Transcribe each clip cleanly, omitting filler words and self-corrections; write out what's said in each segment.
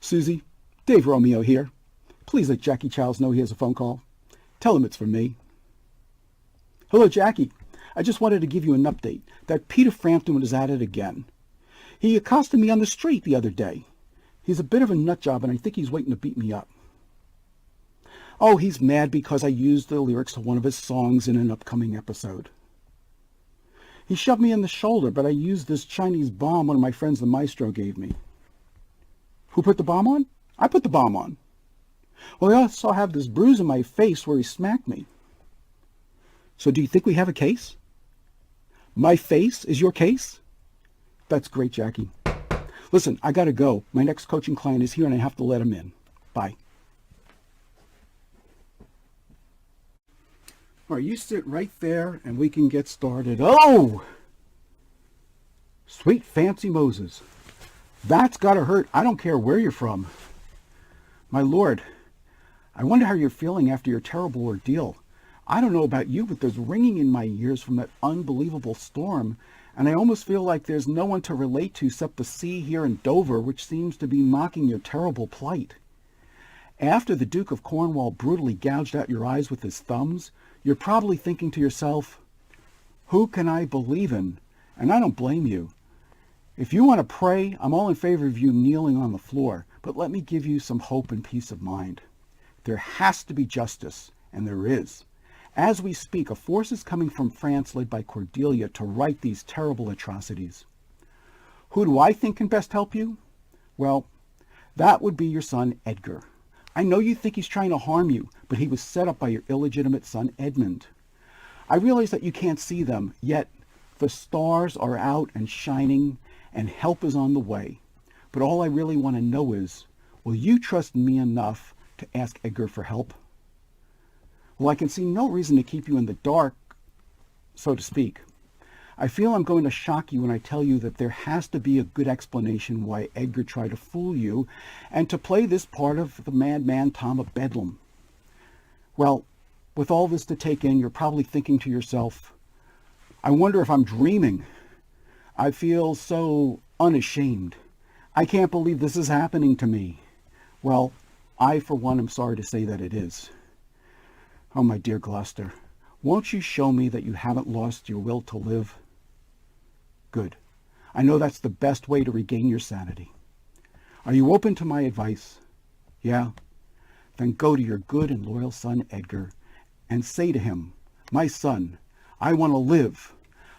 Susie, Dave Romeo here. Please let Jackie Childs know he has a phone call. Tell him it's from me. Hello, Jackie. I just wanted to give you an update that Peter Frampton was at it again. He accosted me on the street the other day. He's a bit of a nut job, and I think he's waiting to beat me up. Oh, he's mad because I used the lyrics to one of his songs in an upcoming episode. He shoved me in the shoulder, but I used this Chinese bomb one of my friends, the maestro, gave me. Who put the bomb on? I put the bomb on. Well, I also have this bruise on my face where he smacked me. So do you think we have a case? My face is your case? That's great, Jackie. Listen, I gotta go. My next coaching client is here and I have to let him in. Bye. All right, you sit right there and we can get started. Oh! Sweet fancy Moses. That's gotta hurt. I don't care where you're from. My Lord, I wonder how you're feeling after your terrible ordeal. I don't know about you, but there's ringing in my ears from that unbelievable storm, and I almost feel like there's no one to relate to except the sea here in Dover, which seems to be mocking your terrible plight. After the Duke of Cornwall brutally gouged out your eyes with his thumbs, you're probably thinking to yourself, who can I believe in? And I don't blame you. If you want to pray, I'm all in favor of you kneeling on the floor, but let me give you some hope and peace of mind. There has to be justice, and there is. As we speak, a force is coming from France led by Cordelia to right these terrible atrocities. Who do I think can best help you? Well, that would be your son, Edgar. I know you think he's trying to harm you, but he was set up by your illegitimate son, Edmund. I realize that you can't see them, yet the stars are out and shining, and help is on the way. But all I really want to know is, will you trust me enough to ask Edgar for help? Well, I can see no reason to keep you in the dark, so to speak. I feel I'm going to shock you when I tell you that there has to be a good explanation why Edgar tried to fool you and to play this part of the madman Tom of Bedlam. Well, with all this to take in, you're probably thinking to yourself, I wonder if I'm dreaming. I feel so unashamed. I can't believe this is happening to me. Well, I, for one, am sorry to say that it is. Oh, my dear Gloucester, won't you show me that you haven't lost your will to live? Good. I know that's the best way to regain your sanity. Are you open to my advice? Yeah? Then go to your good and loyal son, Edgar, and say to him, my son, I want to live.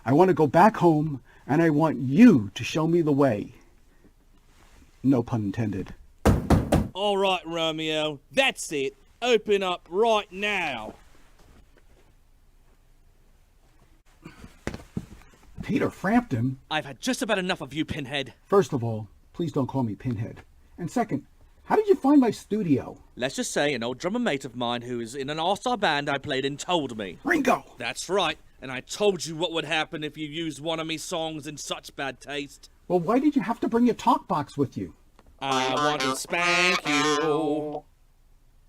I want to go back home, and I want you to show me the way. No pun intended. All right, Romeo, that's it. Open up right now. Peter Frampton? I've had just about enough of you, Pinhead. First of all, please don't call me Pinhead. And second, how did you find my studio? Let's just say an old drummer mate of mine who is in an all-star band I played in told me. Ringo! That's right, and I told you what would happen if you used one of me songs in such bad taste. Well, why did you have to bring your talk box with you? I want to spank you.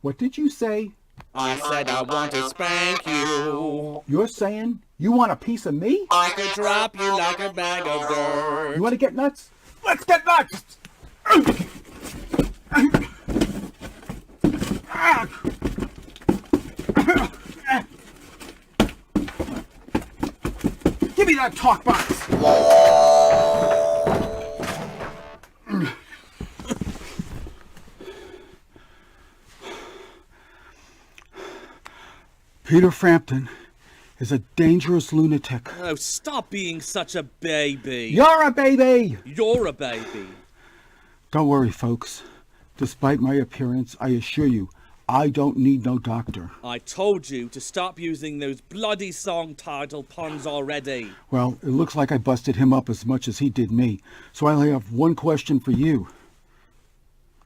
What did you say? I said I want to spank you. You're saying you want a piece of me? I could drop you like a bag of dirt. You want to get nuts? Let's get nuts! Give me that talk box! Peter Frampton is a dangerous lunatic. Oh, stop being such a baby. You're a baby! You're a baby. Don't worry, folks. Despite my appearance, I assure you, I don't need no doctor. I told you to stop using those bloody song title puns already. Well, it looks like I busted him up as much as he did me. So I only have one question for you.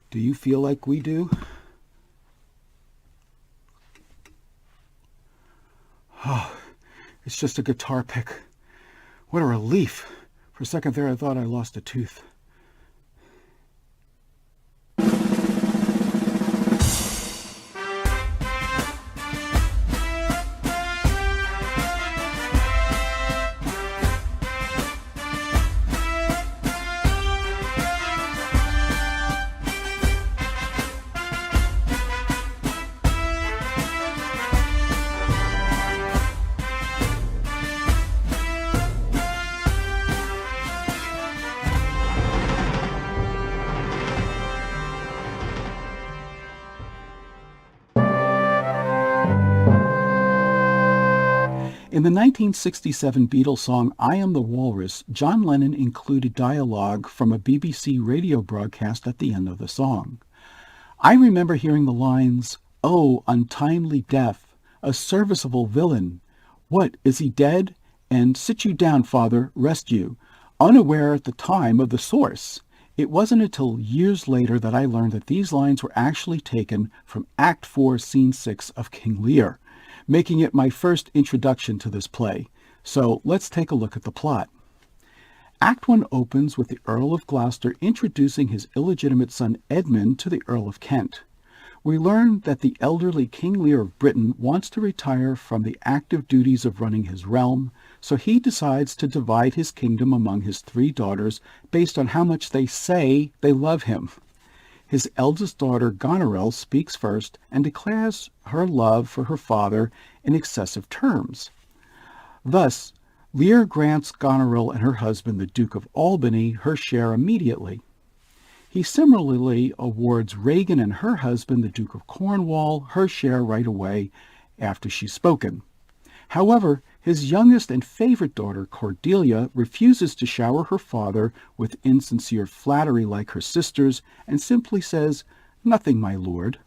Do you feel like we do? Oh, it's just a guitar pick. What a relief. For a second there, I thought I lost a tooth. In the 1967 Beatles song I Am the Walrus, John Lennon included dialogue from a BBC radio broadcast at the end of the song. I remember hearing the lines, "Oh, untimely death, a serviceable villain. What, is he dead? And sit you down, father, rest you," unaware at the time of the source. It wasn't until years later that I learned that these lines were actually taken from Act 4, Scene 6 of King Lear, making it my first introduction to this play. So let's take a look at the plot. Act 1 opens with the Earl of Gloucester introducing his illegitimate son Edmund to the Earl of Kent. We learn that the elderly King Lear of Britain wants to retire from the active duties of running his realm, so he decides to divide his kingdom among his 3 daughters based on how much they say they love him. His eldest daughter, Goneril, speaks first and declares her love for her father in excessive terms. Thus, Lear grants Goneril and her husband, the Duke of Albany, her share immediately. He similarly awards Regan and her husband, the Duke of Cornwall, her share right away after she's spoken. However, his youngest and favorite daughter, Cordelia, refuses to shower her father with insincere flattery like her sisters and simply says, "Nothing, my lord,"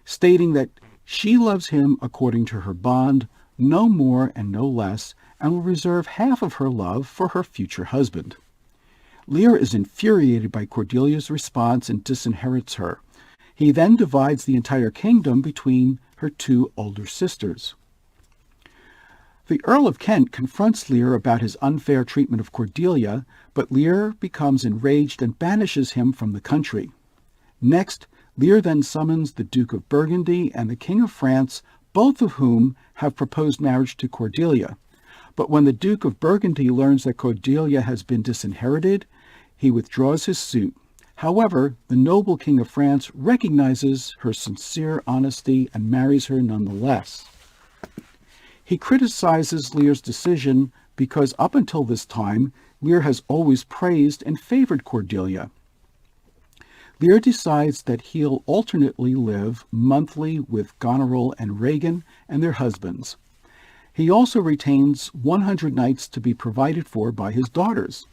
stating that she loves him according to her bond, no more and no less, and will reserve half of her love for her future husband. Lear is infuriated by Cordelia's response and disinherits her. He then divides the entire kingdom between her 2 older sisters. The Earl of Kent confronts Lear about his unfair treatment of Cordelia, but Lear becomes enraged and banishes him from the country. Next, Lear then summons the Duke of Burgundy and the King of France, both of whom have proposed marriage to Cordelia. But when the Duke of Burgundy learns that Cordelia has been disinherited, he withdraws his suit. However, the noble King of France recognizes her sincere honesty and marries her nonetheless. He criticizes Lear's decision because up until this time, Lear has always praised and favored Cordelia. Lear decides that he'll alternately live monthly with Goneril and Regan and their husbands. He also retains 100 knights to be provided for by his daughters.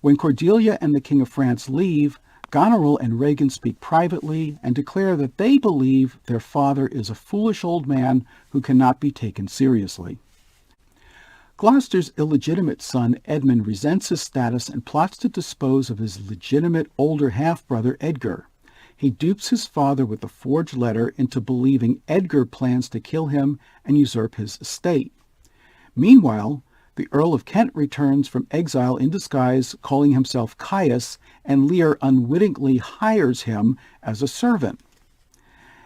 When Cordelia and the King of France leave, Goneril and Regan speak privately and declare that they believe their father is a foolish old man who cannot be taken seriously. Gloucester's illegitimate son Edmund resents his status and plots to dispose of his legitimate older half-brother Edgar. He dupes his father with a forged letter into believing Edgar plans to kill him and usurp his estate. Meanwhile, the Earl of Kent returns from exile in disguise, calling himself Caius, and Lear unwittingly hires him as a servant.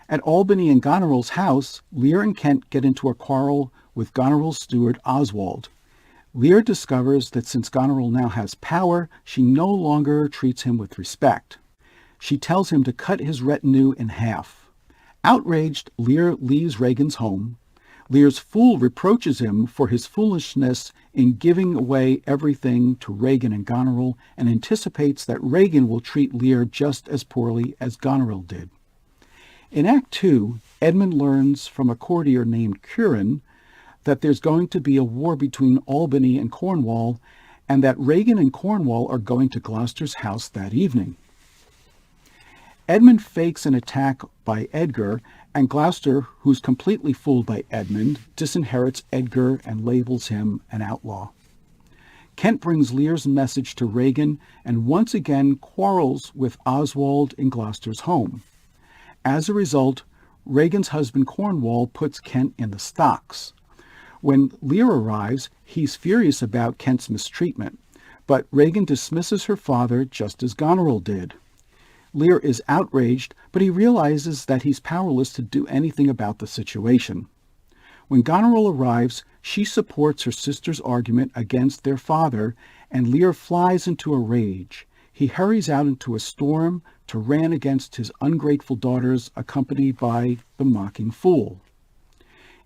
At Albany and Goneril's house, Lear and Kent get into a quarrel with Goneril's steward Oswald. Lear discovers that since Goneril now has power, she no longer treats him with respect. She tells him to cut his retinue in half. Outraged, Lear leaves Regan's home. Lear's fool reproaches him for his foolishness in giving away everything to Regan and Goneril and anticipates that Regan will treat Lear just as poorly as Goneril did. In Act 2, Edmund learns from a courtier named Curin that there's going to be a war between Albany and Cornwall and that Regan and Cornwall are going to Gloucester's house that evening. Edmund fakes an attack by Edgar, and Gloucester, who's completely fooled by Edmund, disinherits Edgar and labels him an outlaw. Kent brings Lear's message to Regan and once again quarrels with Oswald in Gloucester's home. As a result, Regan's husband Cornwall puts Kent in the stocks. When Lear arrives, he's furious about Kent's mistreatment, but Regan dismisses her father just as Goneril did. Lear is outraged, but he realizes that he's powerless to do anything about the situation. When Goneril arrives, she supports her sister's argument against their father, and Lear flies into a rage. He hurries out into a storm to ran against his ungrateful daughters, accompanied by the mocking fool.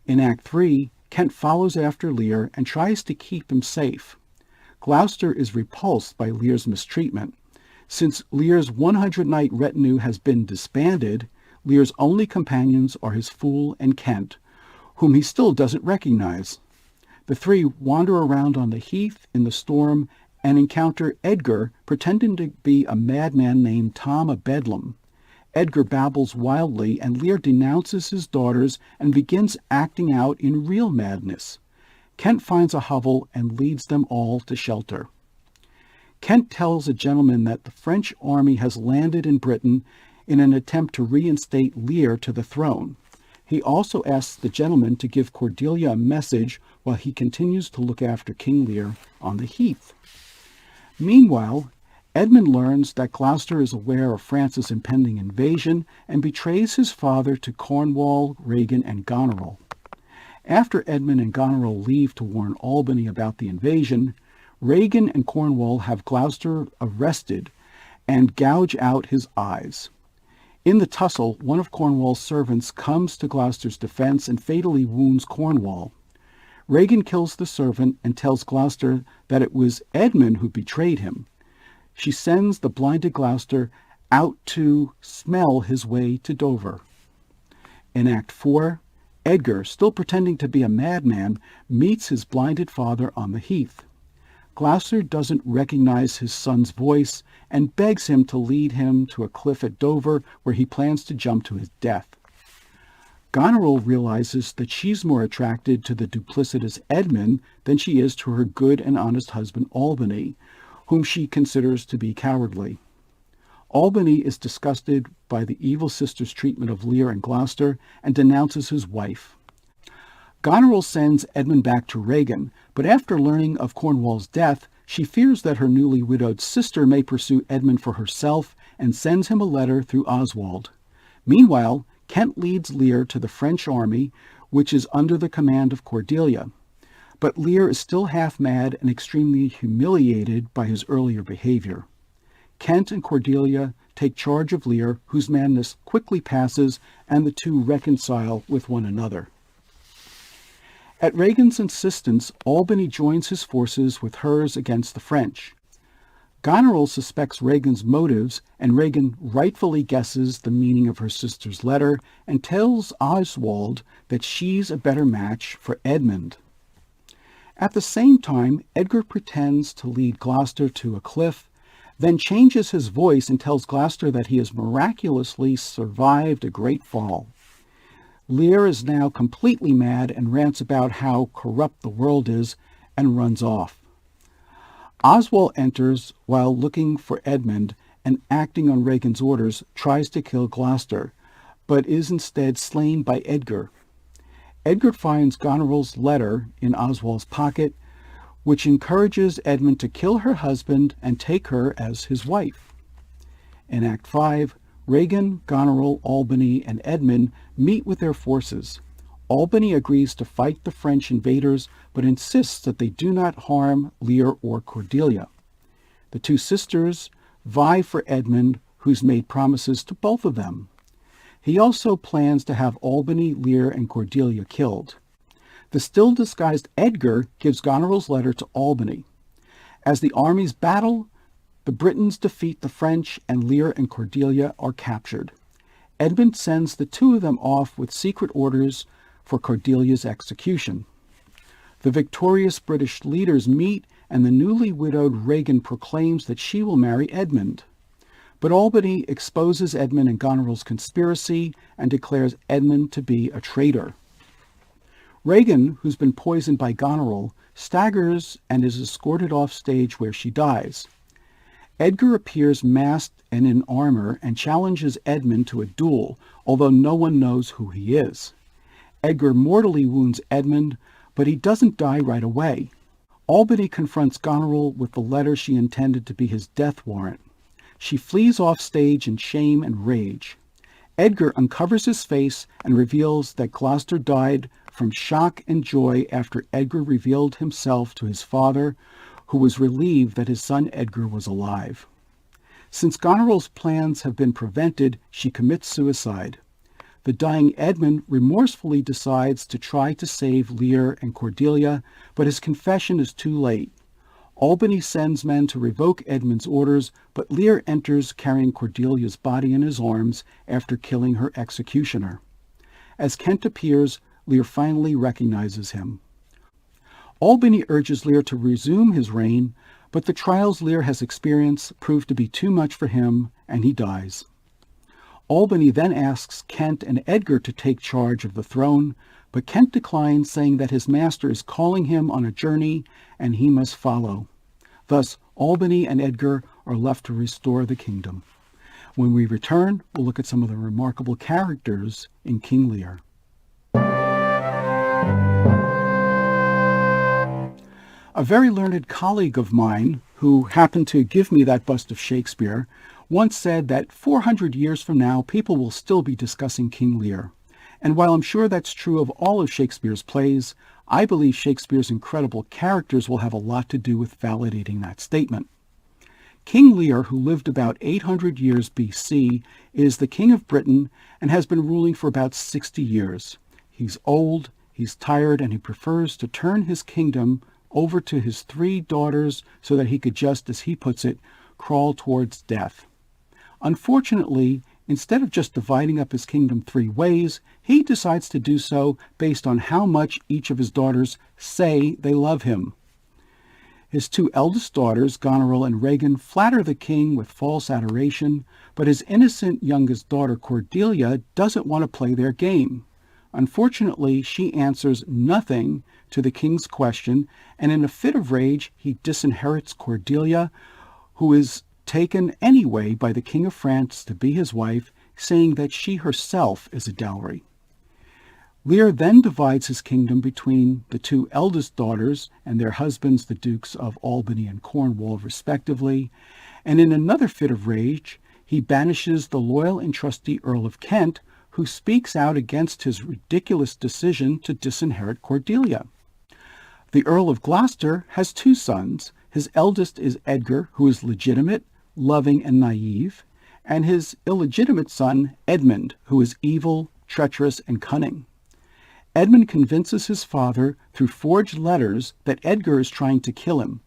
In Act 3, Kent follows after Lear and tries to keep him safe. Gloucester is repulsed by Lear's mistreatment. Since Lear's 100-knight retinue has been disbanded, Lear's only companions are his fool and Kent, whom he still doesn't recognize. The three wander around on the heath in the storm and encounter Edgar, pretending to be a madman named Tom of Bedlam. Edgar babbles wildly, and Lear denounces his daughters and begins acting out in real madness. Kent finds a hovel and leads them all to shelter. Kent tells a gentleman that the French army has landed in Britain in an attempt to reinstate Lear to the throne. He also asks the gentleman to give Cordelia a message while he continues to look after King Lear on the heath. Meanwhile, Edmund learns that Gloucester is aware of France's impending invasion and betrays his father to Cornwall, Regan, and Goneril. After Edmund and Goneril leave to warn Albany about the invasion, Regan and Cornwall have Gloucester arrested and gouge out his eyes. In the tussle, one of Cornwall's servants comes to Gloucester's defense and fatally wounds Cornwall. Regan kills the servant and tells Gloucester that it was Edmund who betrayed him. She sends the blinded Gloucester out to smell his way to Dover. In Act 4, Edgar, still pretending to be a madman, meets his blinded father on the heath. Gloucester doesn't recognize his son's voice and begs him to lead him to a cliff at Dover where he plans to jump to his death. Goneril realizes that she's more attracted to the duplicitous Edmund than she is to her good and honest husband Albany, whom she considers to be cowardly. Albany is disgusted by the evil sister's treatment of Lear and Gloucester and denounces his wife. Goneril sends Edmund back to Regan, but after learning of Cornwall's death, she fears that her newly widowed sister may pursue Edmund for herself and sends him a letter through Oswald. Meanwhile, Kent leads Lear to the French army, which is under the command of Cordelia. But Lear is still half mad and extremely humiliated by his earlier behavior. Kent and Cordelia take charge of Lear, whose madness quickly passes, and the two reconcile with one another. At Regan's insistence, Albany joins his forces with hers against the French. Goneril suspects Regan's motives, and Regan rightfully guesses the meaning of her sister's letter and tells Oswald that she's a better match for Edmund. At the same time, Edgar pretends to lead Gloucester to a cliff, then changes his voice and tells Gloucester that he has miraculously survived a great fall. Lear is now completely mad and rants about how corrupt the world is and runs off. Oswald enters while looking for Edmund and, acting on Regan's orders, tries to kill Gloucester, but is instead slain by Edgar. Edgar finds Goneril's letter in Oswald's pocket, which encourages Edmund to kill her husband and take her as his wife. In Act 5, Regan, Goneril, Albany, and Edmund meet with their forces. Albany agrees to fight the French invaders, but insists that they do not harm Lear or Cordelia. The two sisters vie for Edmund, who's made promises to both of them. He also plans to have Albany, Lear, and Cordelia killed. The still disguised Edgar gives Goneril's letter to Albany. As the armies battle, the Britons defeat the French, and Lear and Cordelia are captured. Edmund sends the two of them off with secret orders for Cordelia's execution. The victorious British leaders meet, and the newly widowed Regan proclaims that she will marry Edmund. But Albany exposes Edmund and Goneril's conspiracy and declares Edmund to be a traitor. Regan, who's been poisoned by Goneril, staggers and is escorted off stage where she dies. Edgar appears masked and in armor and challenges Edmund to a duel, although no one knows who he is. Edgar mortally wounds Edmund, but he doesn't die right away. Albany confronts Goneril with the letter she intended to be his death warrant. She flees off stage in shame and rage. Edgar uncovers his face and reveals that Gloucester died from shock and joy after Edgar revealed himself to his father, who was relieved that his son Edgar was alive. Since Goneril's plans have been prevented, she commits suicide. The dying Edmund remorsefully decides to try to save Lear and Cordelia, but his confession is too late. Albany sends men to revoke Edmund's orders, but Lear enters carrying Cordelia's body in his arms after killing her executioner. As Kent appears, Lear finally recognizes him. Albany urges Lear to resume his reign, but the trials Lear has experienced prove to be too much for him, and he dies. Albany then asks Kent and Edgar to take charge of the throne, but Kent declines, saying that his master is calling him on a journey and he must follow. Thus, Albany and Edgar are left to restore the kingdom. When we return, we'll look at some of the remarkable characters in King Lear. A very learned colleague of mine, who happened to give me that bust of Shakespeare, once said that 400 years from now, people will still be discussing King Lear. And while I'm sure that's true of all of Shakespeare's plays, I believe Shakespeare's incredible characters will have a lot to do with validating that statement. King Lear, who lived about 800 years BC, is the king of Britain and has been ruling for about 60 years. He's old, he's tired, and he prefers to turn his kingdom over to his 3 daughters so that he could just, as he puts it, crawl towards death. Unfortunately, instead of just dividing up his kingdom 3 ways, he decides to do so based on how much each of his daughters say they love him. His 2 eldest daughters, Goneril and Regan, flatter the king with false adoration, but his innocent youngest daughter, Cordelia, doesn't want to play their game. Unfortunately, she answers nothing to the king's question, and in a fit of rage, he disinherits Cordelia, who is taken anyway by the King of France to be his wife, saying that she herself is a dowry. Lear then divides his kingdom between the 2 eldest daughters and their husbands, the Dukes of Albany and Cornwall, respectively, and in another fit of rage, he banishes the loyal and trusty Earl of Kent, who speaks out against his ridiculous decision to disinherit Cordelia. The Earl of Gloucester has 2 sons. His eldest is Edgar, who is legitimate, loving, and naive, and his illegitimate son, Edmund, who is evil, treacherous, and cunning. Edmund convinces his father through forged letters that Edgar is trying to kill him.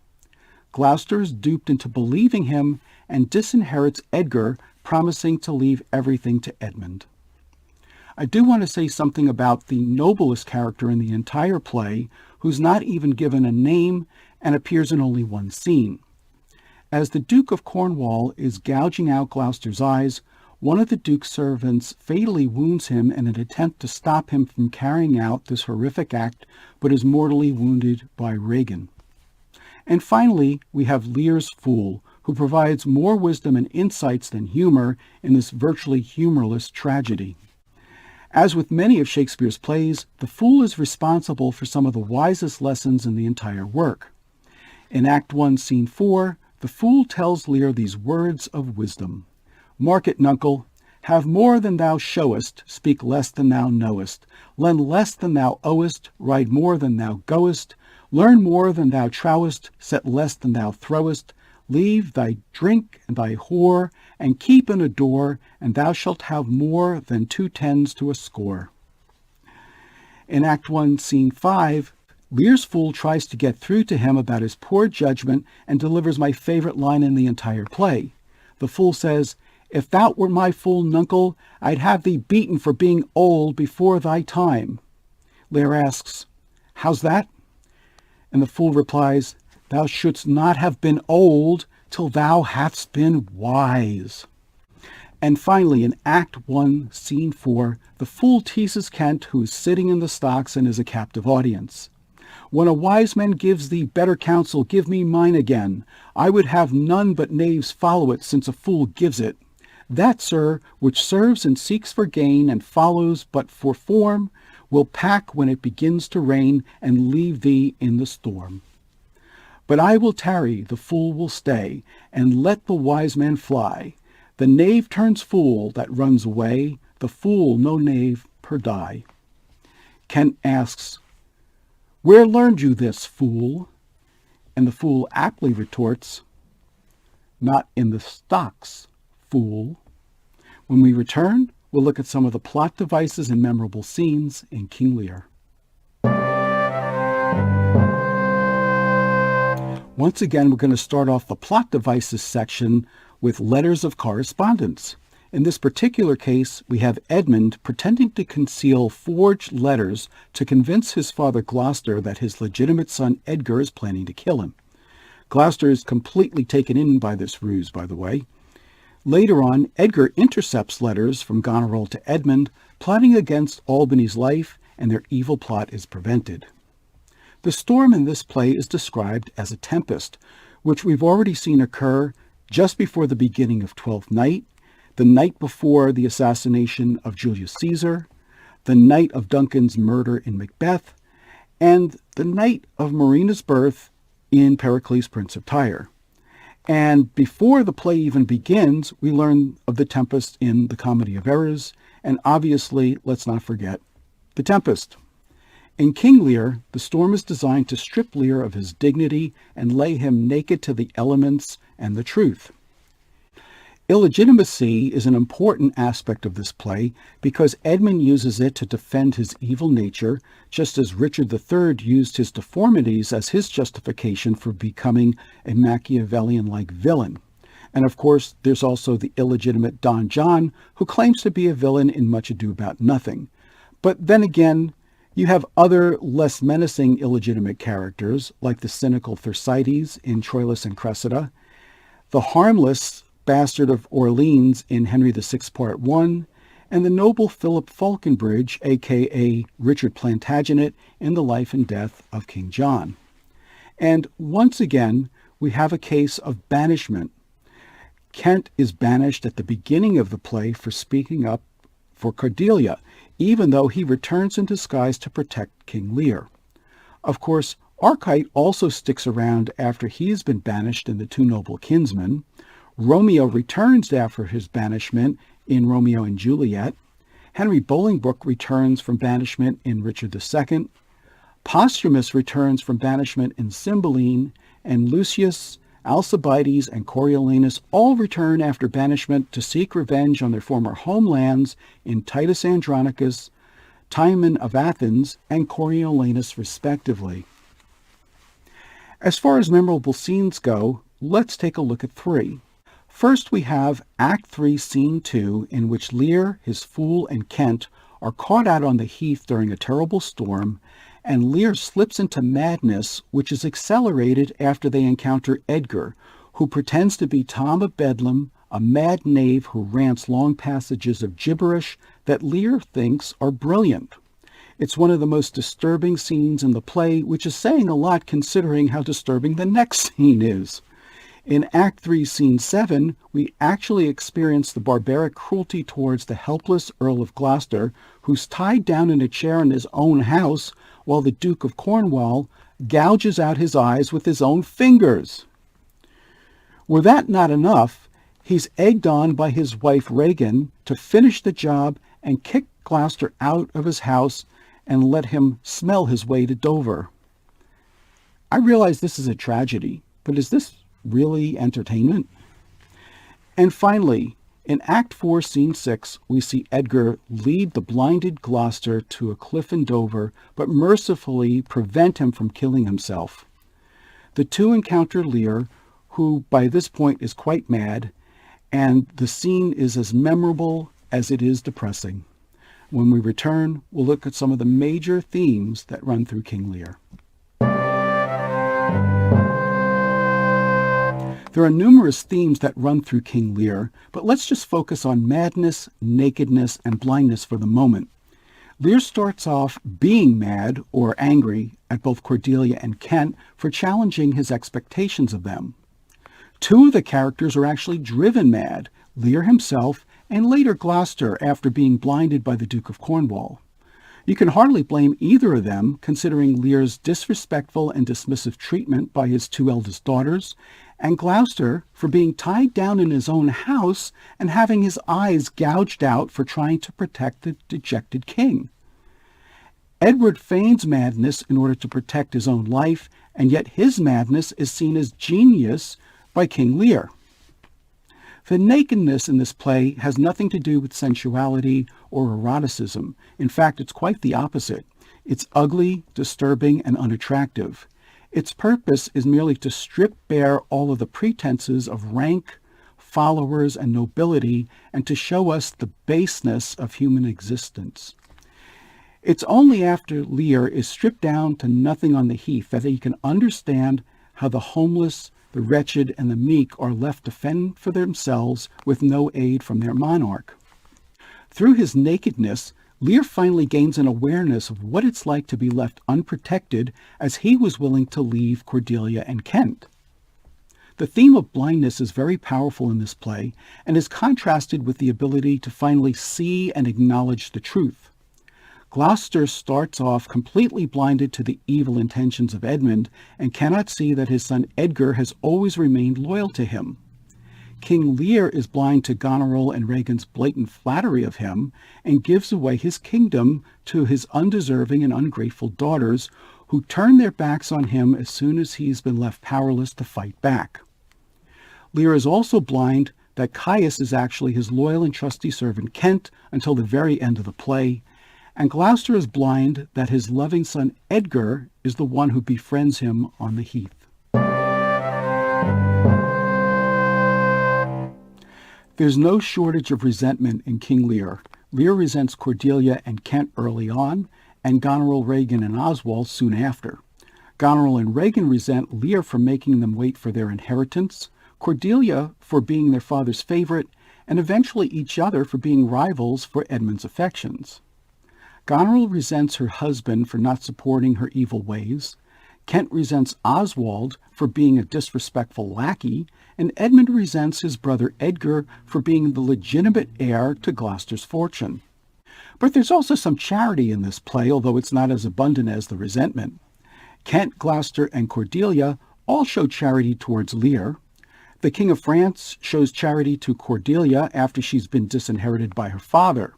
Gloucester is duped into believing him and disinherits Edgar, promising to leave everything to Edmund. I do want to say something about the noblest character in the entire play, who's not even given a name and appears in only one scene. As the Duke of Cornwall is gouging out Gloucester's eyes, one of the Duke's servants fatally wounds him in an attempt to stop him from carrying out this horrific act, but is mortally wounded by Regan. And finally, we have Lear's fool, who provides more wisdom and insights than humor in this virtually humorless tragedy. As with many of Shakespeare's plays, the fool is responsible for some of the wisest lessons in the entire work. In Act 1, Scene 4, the fool tells Lear these words of wisdom. "Mark it, nuncle. Have more than thou showest, speak less than thou knowest, lend less than thou owest, ride more than thou goest, learn more than thou trowest, set less than thou throwest, leave thy drink and thy whore, and keep and adore, and thou shalt have more than 2 tens to a score." In Act 1, Scene 5, Lear's fool tries to get through to him about his poor judgment and delivers my favorite line in the entire play. The fool says, "If thou were my fool, nuncle, I'd have thee beaten for being old before thy time." Lear asks, "How's that?" And the fool replies, "Thou shouldst not have been old till thou hadst been wise." And finally, in Act 1, Scene 4, the fool teases Kent, who is sitting in the stocks and is a captive audience. "When a wise man gives thee better counsel, give me mine again. I would have none but knaves follow it, since a fool gives it. That, sir, which serves and seeks for gain, and follows but for form, will pack when it begins to rain, and leave thee in the storm. But I will tarry, the fool will stay, and let the wise man fly. The knave turns fool that runs away, the fool no knave per die." Kent asks, "Where learned you this, fool?" And the fool aptly retorts, "Not in the stocks, fool." When we return, we'll look at some of the plot devices and memorable scenes in King Lear. Once again, we're going to start off the plot devices section with letters of correspondence. In this particular case, we have Edmund pretending to conceal forged letters to convince his father Gloucester that his legitimate son Edgar is planning to kill him. Gloucester is completely taken in by this ruse, by the way. Later on, Edgar intercepts letters from Goneril to Edmund, plotting against Albany's life, and their evil plot is prevented. The storm in this play is described as a tempest, which we've already seen occur just before the beginning of Twelfth Night, the night before the assassination of Julius Caesar, the night of Duncan's murder in Macbeth, and the night of Marina's birth in Pericles, Prince of Tyre. And before the play even begins, we learn of the tempest in the Comedy of Errors, and obviously, let's not forget, the Tempest. In King Lear, the storm is designed to strip Lear of his dignity and lay him naked to the elements and the truth. Illegitimacy is an important aspect of this play because Edmund uses it to defend his evil nature, just as Richard III used his deformities as his justification for becoming a Machiavellian-like villain. And of course, there's also the illegitimate Don John, who claims to be a villain in Much Ado About Nothing. But then again, you have other less menacing illegitimate characters, like the cynical Thersites in Troilus and Cressida, the harmless Bastard of Orleans in Henry VI Part 1, and the noble Philip Falconbridge, a.k.a. Richard Plantagenet, in The Life and Death of King John. And once again, we have a case of banishment. Kent is banished at the beginning of the play for speaking up for Cordelia, even though he returns in disguise to protect King Lear. Of course, Arcite also sticks around after he has been banished in The Two Noble Kinsmen. Romeo returns after his banishment in Romeo and Juliet. Henry Bolingbroke returns from banishment in Richard II. Posthumus returns from banishment in Cymbeline, and Lucius, Alcibiades, and Coriolanus all return after banishment to seek revenge on their former homelands in Titus Andronicus, Timon of Athens, and Coriolanus respectively. As far as memorable scenes go, let's take a look at 3. First, we have Act 3, Scene 2, in which Lear, his fool, and Kent are caught out on the heath during a terrible storm, and Lear slips into madness, which is accelerated after they encounter Edgar, who pretends to be Tom of Bedlam, a mad knave who rants long passages of gibberish that Lear thinks are brilliant. It's one of the most disturbing scenes in the play, which is saying a lot considering how disturbing the next scene is. In Act 3, Scene 7, we actually experience the barbaric cruelty towards the helpless Earl of Gloucester, who's tied down in a chair in his own house, while the Duke of Cornwall gouges out his eyes with his own fingers. Were that not enough, he's egged on by his wife Regan to finish the job and kick Gloucester out of his house and let him smell his way to Dover. I realize this is a tragedy, but is this really entertainment? And finally, in Act 4, Scene 6, we see Edgar lead the blinded Gloucester to a cliff in Dover, but mercifully prevent him from killing himself. The two encounter Lear, who by this point is quite mad, and the scene is as memorable as it is depressing. When we return, we'll look at some of the major themes that run through King Lear. There are numerous themes that run through King Lear, but let's just focus on madness, nakedness, and blindness for the moment. Lear starts off being mad or angry at both Cordelia and Kent for challenging his expectations of them. 2 of the characters are actually driven mad, Lear himself and later Gloucester after being blinded by the Duke of Cornwall. You can hardly blame either of them considering Lear's disrespectful and dismissive treatment by his 2 eldest daughters, and Gloucester for being tied down in his own house and having his eyes gouged out for trying to protect the dejected king. Edward feigns madness in order to protect his own life, and yet his madness is seen as genius by King Lear. The nakedness in this play has nothing to do with sensuality or eroticism. In fact, it's quite the opposite. It's ugly, disturbing, and unattractive. Its purpose is merely to strip bare all of the pretenses of rank, followers and nobility and to show us the baseness of human existence. It's only after Lear is stripped down to nothing on the heath that he can understand how the homeless, the wretched, and the meek are left to fend for themselves with no aid from their monarch. Through his nakedness, Lear finally gains an awareness of what it's like to be left unprotected, as he was willing to leave Cordelia and Kent. The theme of blindness is very powerful in this play and is contrasted with the ability to finally see and acknowledge the truth. Gloucester starts off completely blinded to the evil intentions of Edmund and cannot see that his son Edgar has always remained loyal to him. King Lear is blind to Goneril and Regan's blatant flattery of him and gives away his kingdom to his undeserving and ungrateful daughters, who turn their backs on him as soon as he's been left powerless to fight back. Lear is also blind that Caius is actually his loyal and trusty servant Kent until the very end of the play, and Gloucester is blind that his loving son Edgar is the one who befriends him on the heath. There's no shortage of resentment in King Lear. Lear resents Cordelia and Kent early on, and Goneril, Regan, and Oswald soon after. Goneril and Regan resent Lear for making them wait for their inheritance, Cordelia for being their father's favorite, and eventually each other for being rivals for Edmund's affections. Goneril resents her husband for not supporting her evil ways. Kent resents Oswald for being a disrespectful lackey, and Edmund resents his brother Edgar for being the legitimate heir to Gloucester's fortune. But there's also some charity in this play, although it's not as abundant as the resentment. Kent, Gloucester, and Cordelia all show charity towards Lear. The King of France shows charity to Cordelia after she's been disinherited by her father.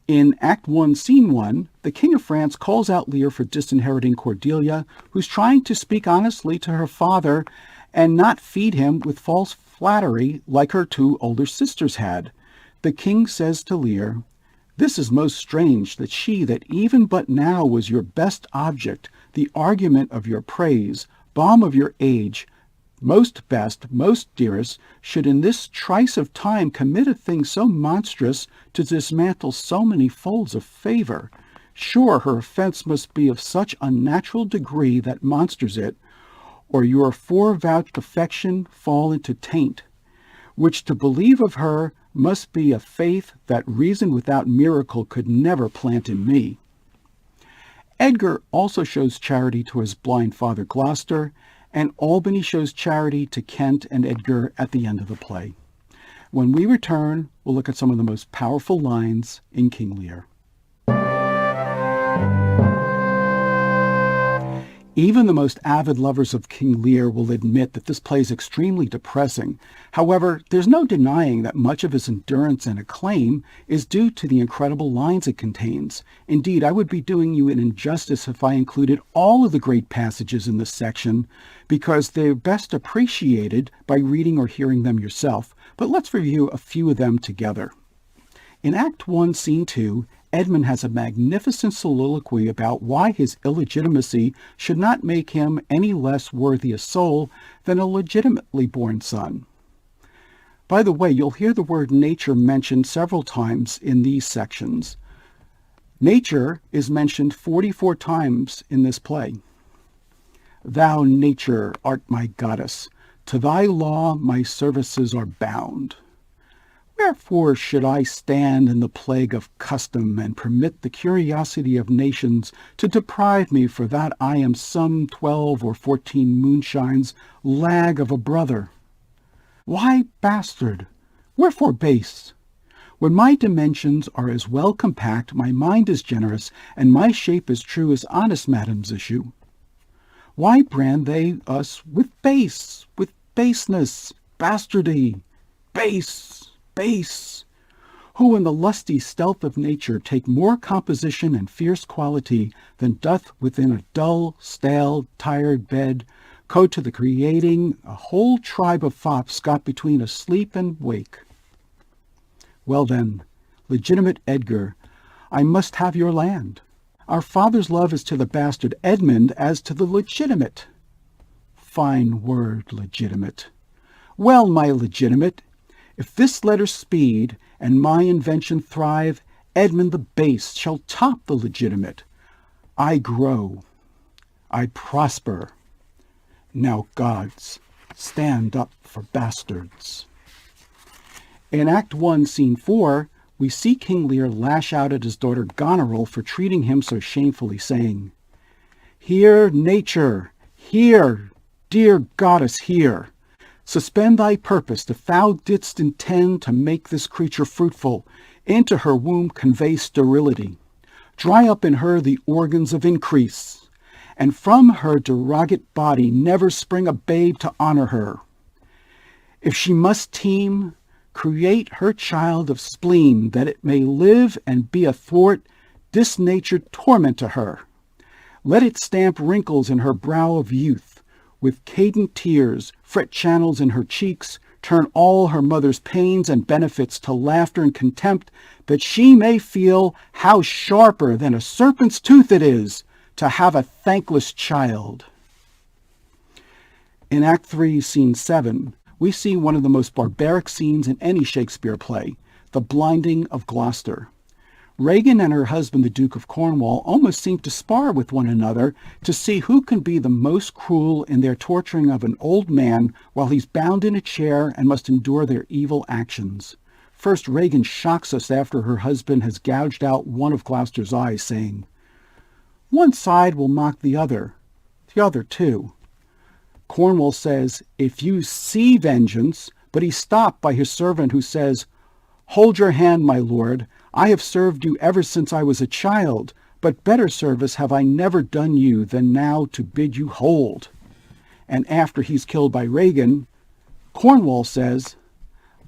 In Act 1, Scene 1, the King of France calls out Lear for disinheriting Cordelia, who's trying to speak honestly to her father and not feed him with false flattery like her two older sisters had. The king says to Lear, "This is most strange, that she that even but now was your best object, the argument of your praise, balm of your age, most best, most dearest, should in this trice of time commit a thing so monstrous to dismantle so many folds of favor. Sure her offense must be of such unnatural degree that monsters it, or your forevouched affection fall into taint, which to believe of her must be a faith that reason without miracle could never plant in me." Edgar also shows charity to his blind father Gloucester, and Albany shows charity to Kent and Edgar at the end of the play. When we return, we'll look at some of the most powerful lines in King Lear. Even the most avid lovers of King Lear will admit that this play is extremely depressing. However, there's no denying that much of its endurance and acclaim is due to the incredible lines it contains. Indeed, I would be doing you an injustice if I included all of the great passages in this section, because they're best appreciated by reading or hearing them yourself. But let's review a few of them together. In Act 1, Scene 2, Edmund has a magnificent soliloquy about why his illegitimacy should not make him any less worthy a soul than a legitimately born son. By the way, you'll hear the word nature mentioned several times in these sections. Nature is mentioned 44 times in this play. "Thou, nature, art my goddess. To thy law my services are bound. Wherefore should I stand in the plague of custom and permit the curiosity of nations to deprive me for that I am some 12 or 14 moonshines lag of a brother? Why bastard? Wherefore base? When my dimensions are as well compact, my mind is generous, and my shape as true as honest madam's issue. Why brand they us with base, with baseness, bastardy, base, base, who in the lusty stealth of nature take more composition and fierce quality than doth within a dull, stale, tired bed, go to the creating a whole tribe of fops got between asleep and wake. Well then, legitimate Edgar, I must have your land. Our father's love is to the bastard Edmund as to the legitimate." Fine word, legitimate. Well, my legitimate, If this letter speed and my invention thrive, Edmund the base shall top the legitimate. I grow, I prosper. Now gods, stand up for bastards. In Act 1, Scene 4, we see King Lear lash out at his daughter Goneril for treating him so shamefully, saying, "Hear, nature, hear, dear goddess, hear. Suspend thy purpose if thou didst intend to make this creature fruitful. Into her womb convey sterility. Dry up in her the organs of increase, and from her derogate body never spring a babe to honor her. If she must teem, create her child of spleen, that it may live and be athwart disnatured torment to her. Let it stamp wrinkles in her brow of youth, with cadent tears, fret channels in her cheeks, turn all her mother's pains and benefits to laughter and contempt, that she may feel how sharper than a serpent's tooth it is to have a thankless child." In Act 3, Scene 7, we see one of the most barbaric scenes in any Shakespeare play, the blinding of Gloucester. Regan and her husband, the Duke of Cornwall, almost seem to spar with one another to see who can be the most cruel in their torturing of an old man while he's bound in a chair and must endure their evil actions. First, Regan shocks us after her husband has gouged out one of Gloucester's eyes, saying, "One side will mock the other too." Cornwall says, "If you see vengeance," but he's stopped by his servant who says, "Hold your hand, my lord. I have served you ever since I was a child, but better service have I never done you than now to bid you hold." And after he's killed by Regan, Cornwall says,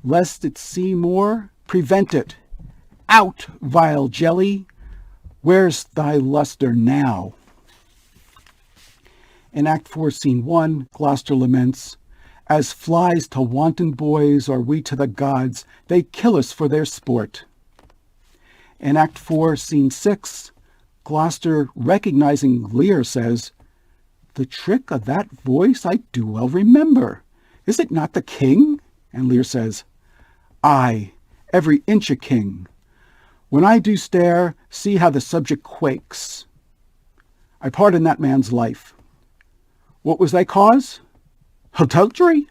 "Lest it see more, prevent it. Out, vile jelly. Where's thy luster now?" In Act 4, Scene 1, Gloucester laments, "As flies to wanton boys are we to the gods. They kill us for their sport." In Act 4, Scene 6, Gloucester, recognizing Lear, says, "The trick of that voice I do well remember. Is it not the king?" And Lear says, "Aye, every inch a king. When I do stare, see how the subject quakes. I pardon that man's life. What was thy cause? Adultery?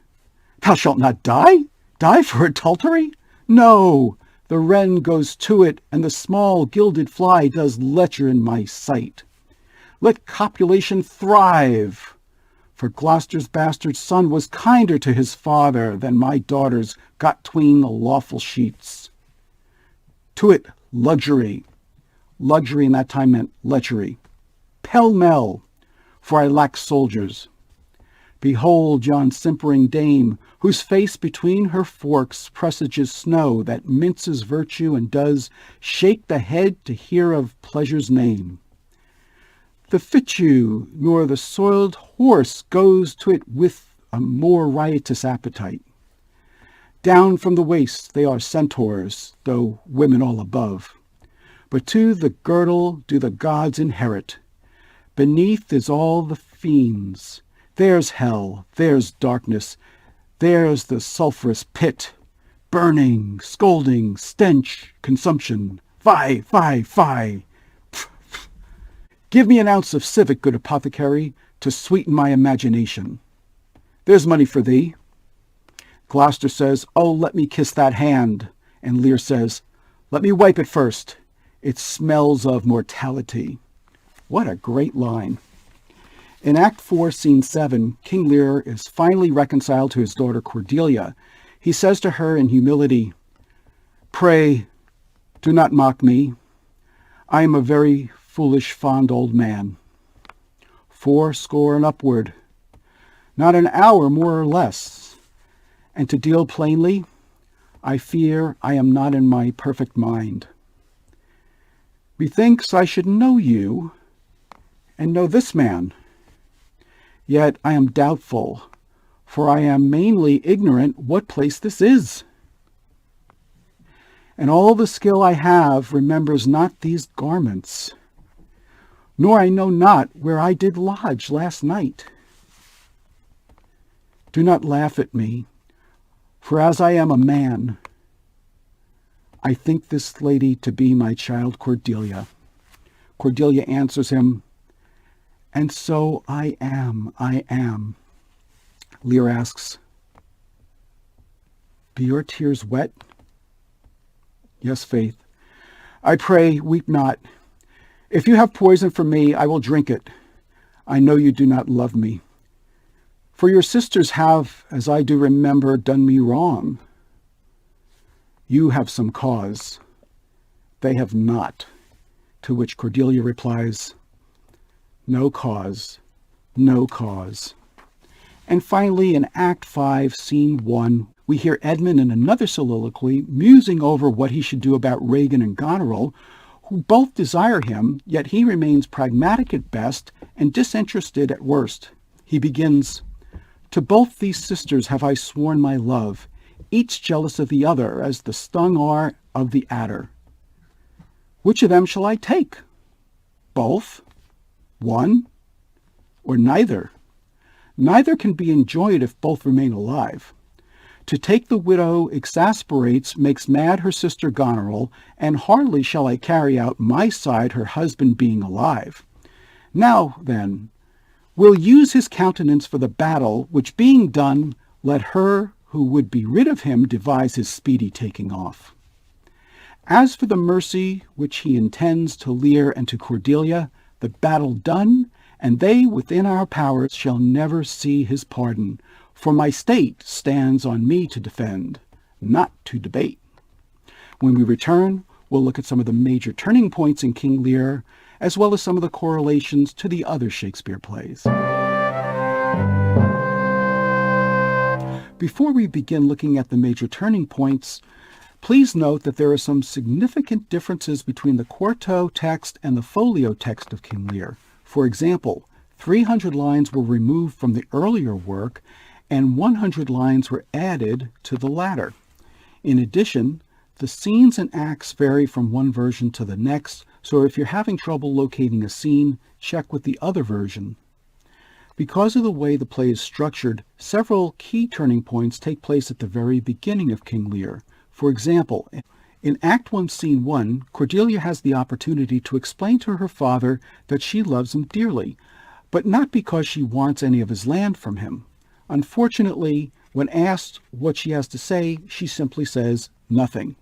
Thou shalt not die? Die for adultery? No, the wren goes to it, and the small gilded fly does lecher in my sight. Let copulation thrive, for Gloucester's bastard son was kinder to his father than my daughters got 'tween the lawful sheets. To it, luxury. Luxury in that time meant lechery. Pell-mell, for I lack soldiers. Behold yon simpering dame, whose face between her forks presages snow that minces virtue and does shake the head to hear of pleasure's name. The fichu nor the soiled horse goes to it with a more riotous appetite. Down from the waist they are centaurs, though women all above. But to the girdle do the gods inherit. Beneath is all the fiends. There's hell, there's darkness, there's the sulphurous pit. Burning, scolding, stench, consumption. Fie, fie, fie. Pff, pff. Give me an ounce of civet, good apothecary, to sweeten my imagination. There's money for thee." Gloucester says, "Oh, let me kiss that hand." And Lear says, "Let me wipe it first. It smells of mortality." What a great line. In Act 4, Scene 7, King Lear is finally reconciled to his daughter Cordelia. He says to her in humility, "Pray, do not mock me. I am a very foolish, fond old man. 80 and upward, not an hour more or less. And to deal plainly, I fear I am not in my perfect mind. Methinks I should know you, and know this man. Yet I am doubtful, for I am mainly ignorant what place this is. And all the skill I have remembers not these garments, nor I know not where I did lodge last night. Do not laugh at me, For as I am a man, I think this lady to be my child Cordelia. Cordelia answers him, and so I am, I am. Lear asks, be your tears wet? Yes, Faith. I pray, weep not. If you have poison for me, I will drink it. I know you do not love me. For your sisters have, as I do remember, done me wrong. You have some cause. They have not. To which Cordelia replies, no cause, no cause. And finally, in Act 5, Scene 1, we hear Edmund in another soliloquy musing over what he should do about Regan and Goneril, who both desire him, yet he remains pragmatic at best and disinterested at worst. He begins, to both these sisters have I sworn my love, each jealous of the other as the stung are of the adder. Which of them shall I take? Both? One? Or neither? Neither can be enjoyed if both remain alive. To take the widow exasperates, makes mad her sister Goneril, and hardly shall I carry out my side her husband being alive. Now, then, we'll use his countenance for the battle, which being done, let her who would be rid of him devise his speedy taking off. As for the mercy which he intends to Lear and to Cordelia, the battle done, and they within our powers shall never see his pardon, for my state stands on me to defend, not to debate. When we return, we'll look at some of the major turning points in King Lear, as well as some of the correlations to the other Shakespeare plays. Before we begin looking at the major turning points, please note that there are some significant differences between the quarto text and the folio text of King Lear. For example, 300 lines were removed from the earlier work, and 100 lines were added to the latter. In addition, the scenes and acts vary from one version to the next, so if you're having trouble locating a scene, check with the other version. Because of the way the play is structured, several key turning points take place at the very beginning of King Lear. For example, in Act 1, Scene 1, Cordelia has the opportunity to explain to her father that she loves him dearly, but not because she wants any of his land from him. Unfortunately, when asked what she has to say, she simply says nothing.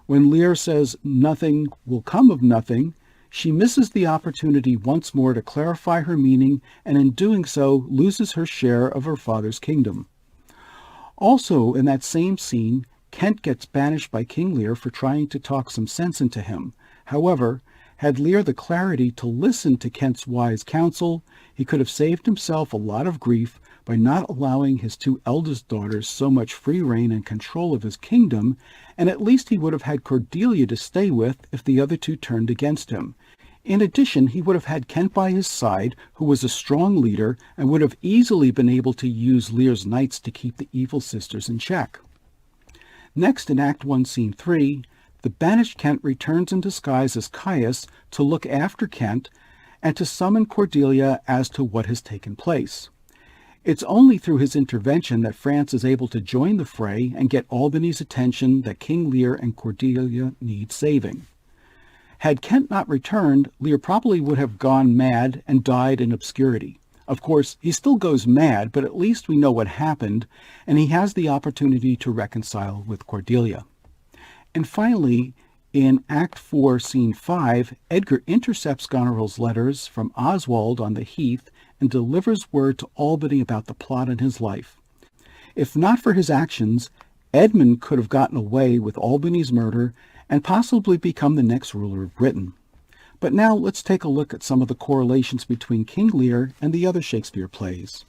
When Lear says nothing will come of nothing, she misses the opportunity once more to clarify her meaning, and in doing so loses her share of her father's kingdom. Also, in that same scene, Kent gets banished by King Lear for trying to talk some sense into him. However, had Lear the clarity to listen to Kent's wise counsel, he could have saved himself a lot of grief by not allowing his two eldest daughters so much free rein and control of his kingdom, and at least he would have had Cordelia to stay with if the other two turned against him. In addition, he would have had Kent by his side, who was a strong leader, and would have easily been able to use Lear's knights to keep the evil sisters in check. Next, in Act 1, Scene 3, the banished Kent returns in disguise as Caius to look after Kent and to summon Cordelia as to what has taken place. It's only through his intervention that France is able to join the fray and get Albany's attention that King Lear and Cordelia need saving. Had Kent not returned, Lear probably would have gone mad and died in obscurity. Of course, he still goes mad, but at least we know what happened, and he has the opportunity to reconcile with Cordelia. And finally, in Act 4, Scene 5, Edgar intercepts Goneril's letters from Oswald on the heath and delivers word to Albany about the plot in his life. If not for his actions, Edmund could have gotten away with Albany's murder and possibly become the next ruler of Britain. But now let's take a look at some of the correlations between King Lear and the other Shakespeare plays.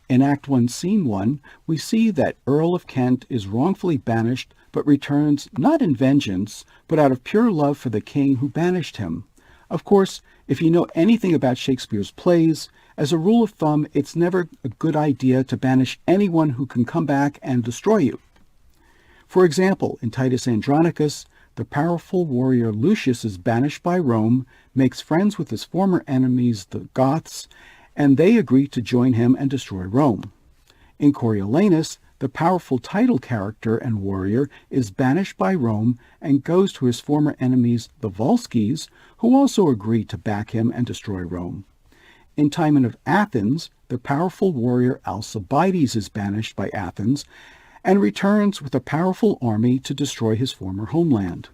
In Act 1, Scene 1, we see that Earl of Kent is wrongfully banished, but returns not in vengeance, but out of pure love for the king who banished him. Of course, if you know anything about Shakespeare's plays, as a rule of thumb, it's never a good idea to banish anyone who can come back and destroy you. For example, in Titus Andronicus, the powerful warrior Lucius is banished by Rome, makes friends with his former enemies, the Goths, and they agree to join him and destroy Rome. In Coriolanus, the powerful title character and warrior is banished by Rome and goes to his former enemies, the Volsces, who also agree to back him and destroy Rome. In Timon of Athens, the powerful warrior Alcibiades is banished by Athens and returns with a powerful army to destroy his former homeland.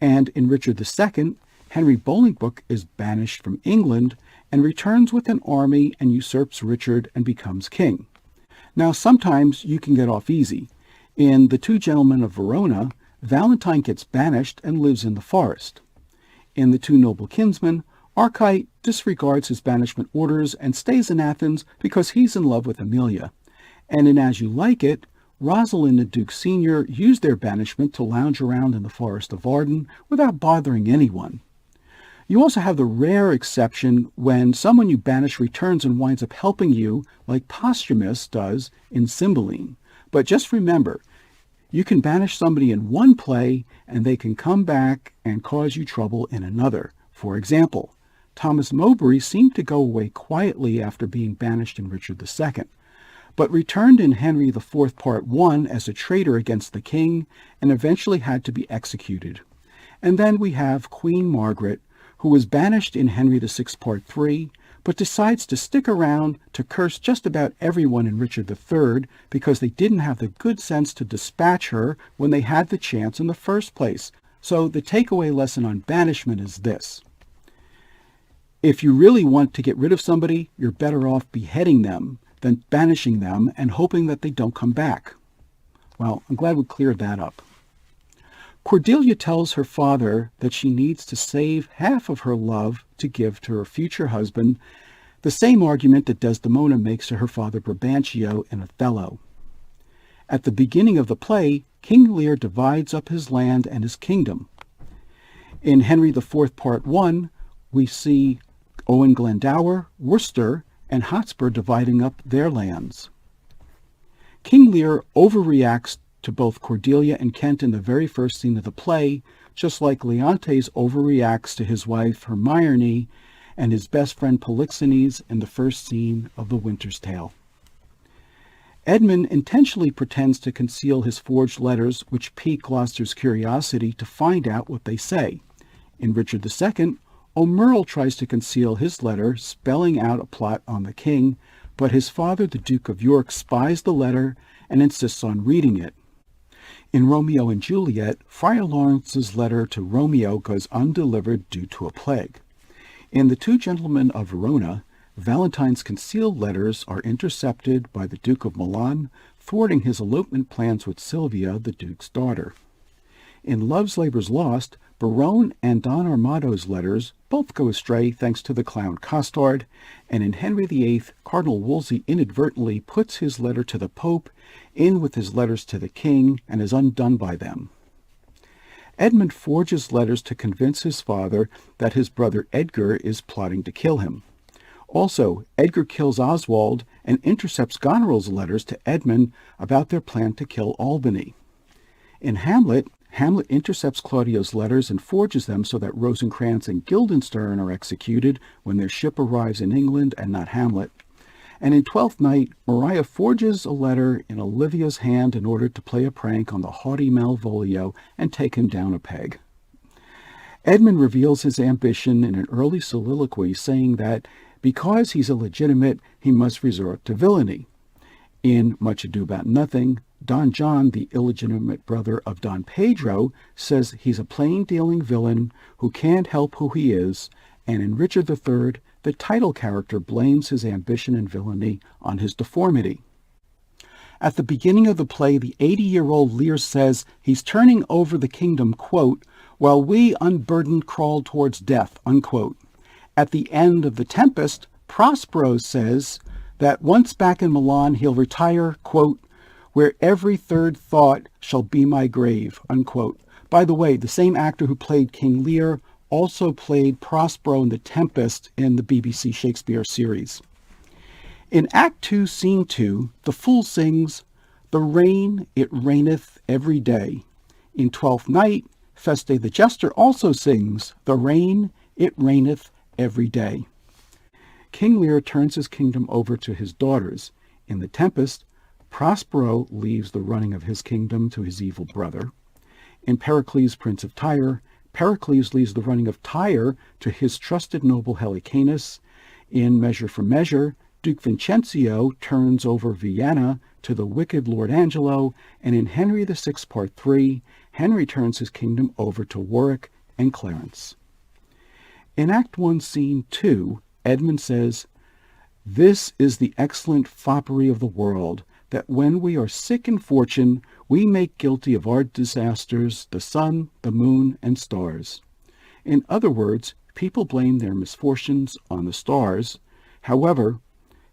And in Richard II, Henry Bolingbroke is banished from England and returns with an army and usurps Richard and becomes king. Now, sometimes you can get off easy. In The Two Gentlemen of Verona, Valentine gets banished and lives in the forest. In The Two Noble Kinsmen, Arcite disregards his banishment orders and stays in Athens because he's in love with Amelia. And in As You Like It, Rosalind and Duke Sr. use their banishment to lounge around in the forest of Arden without bothering anyone. You also have the rare exception when someone you banish returns and winds up helping you, like Posthumus does in Cymbeline. But just remember, you can banish somebody in one play and they can come back and cause you trouble in another. For example, Thomas Mowbray seemed to go away quietly after being banished in Richard II, but returned in Henry IV Part I as a traitor against the king and eventually had to be executed. And then we have Queen Margaret, who was banished in Henry VI Part III, but decides to stick around to curse just about everyone in Richard III because they didn't have the good sense to dispatch her when they had the chance in the first place. So the takeaway lesson on banishment is this. If you really want to get rid of somebody, you're better off beheading them than banishing them and hoping that they don't come back. Well, I'm glad we cleared that up. Cordelia tells her father that she needs to save half of her love to give to her future husband, the same argument that Desdemona makes to her father Brabantio in Othello. At the beginning of the play, King Lear divides up his land and his kingdom. In Henry IV Part I, we see Owen Glendower, Worcester, and Hotspur dividing up their lands. King Lear overreacts to both Cordelia and Kent in the very first scene of the play, just like Leontes overreacts to his wife Hermione and his best friend Polixenes in the first scene of The Winter's Tale. Edmund intentionally pretends to conceal his forged letters, which pique Gloucester's curiosity to find out what they say. In Richard II, O'Merle tries to conceal his letter, spelling out a plot on the king, but his father, the Duke of York, spies the letter and insists on reading it. In Romeo and Juliet, Friar Lawrence's letter to Romeo goes undelivered due to a plague. In The Two Gentlemen of Verona, Valentine's concealed letters are intercepted by the Duke of Milan, thwarting his elopement plans with Silvia, the Duke's daughter. In Love's Labour's Lost, Barone and Don Armado's letters both go astray thanks to the clown Costard, and in Henry VIII, Cardinal Wolsey inadvertently puts his letter to the Pope in with his letters to the king and is undone by them. Edmund forges letters to convince his father that his brother Edgar is plotting to kill him. Also, Edgar kills Oswald and intercepts Goneril's letters to Edmund about their plan to kill Albany. In Hamlet, Hamlet intercepts Claudio's letters and forges them so that Rosencrantz and Guildenstern are executed when their ship arrives in England and not Hamlet. And in Twelfth Night, Maria forges a letter in Olivia's hand in order to play a prank on the haughty Malvolio and take him down a peg. Edmund reveals his ambition in an early soliloquy, saying that because he's illegitimate, he must resort to villainy. In Much Ado About Nothing, Don John, the illegitimate brother of Don Pedro, says he's a plain-dealing villain who can't help who he is, and in Richard III, the title character blames his ambition and villainy on his deformity. At the beginning of the play, the 80-year-old Lear says he's turning over the kingdom, quote, while we unburdened crawl towards death, unquote. At the end of The Tempest, Prospero says that once back in Milan, he'll retire, quote, where every third thought shall be my grave, unquote. By the way, the same actor who played King Lear also played Prospero in The Tempest in the BBC Shakespeare series. In Act 2, Scene 2, the fool sings, "The rain, it raineth every day." In Twelfth Night, Feste the Jester also sings, "The rain, it raineth every day." King Lear turns his kingdom over to his daughters. In The Tempest, Prospero leaves the running of his kingdom to his evil brother. In Pericles, Prince of Tyre, Pericles leaves the running of Tyre to his trusted noble Helicanus. In Measure for Measure, Duke Vincenzio turns over Vienna to the wicked Lord Angelo, and in Henry VI, Part 3, Henry turns his kingdom over to Warwick and Clarence. In Act 1, Scene 2, Edmund says, "This is the excellent foppery of the world, that when we are sick in fortune, we make guilty of our disasters the sun, the moon, and stars." In other words, people blame their misfortunes on the stars. However,